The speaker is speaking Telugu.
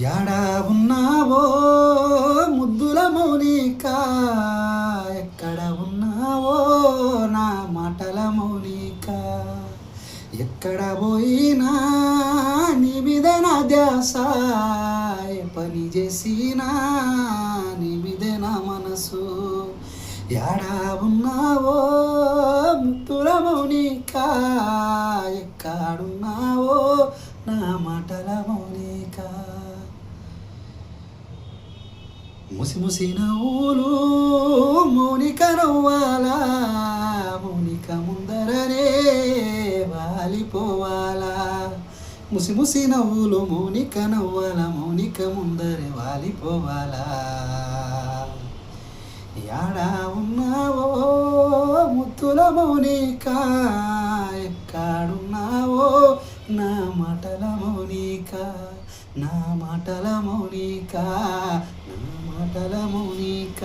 యాడా ఉన్నావో ముద్దుల మౌనిక, ఎక్కడ ఉన్నావో నా మాటల మౌనిక, ఎక్కడ పోయినా నీ మీద నా ధ్యాస, ఏ పని చేసినా నీ మీదే నా మనసు. యాడా ఉన్నావో ముద్దుల మౌనిక, ఎక్కడున్నావో నా మాటల మౌనిక. ముసి ముసి నవ్వులు మౌనిక నవ్వాలా, మౌనిక ముందరనే వాలిపోవాలా. ముసి ముసి నవ్వులు మౌనిక నవ్వాలా, మౌనిక ముందరే వాలిపోవాలా. యాడా ఉన్నావో ముద్దుల మౌనిక, ఎక్కడున్నావో నా మాటల మౌనిక, నా మాటల మౌనిక, నా మాటల మౌనిక.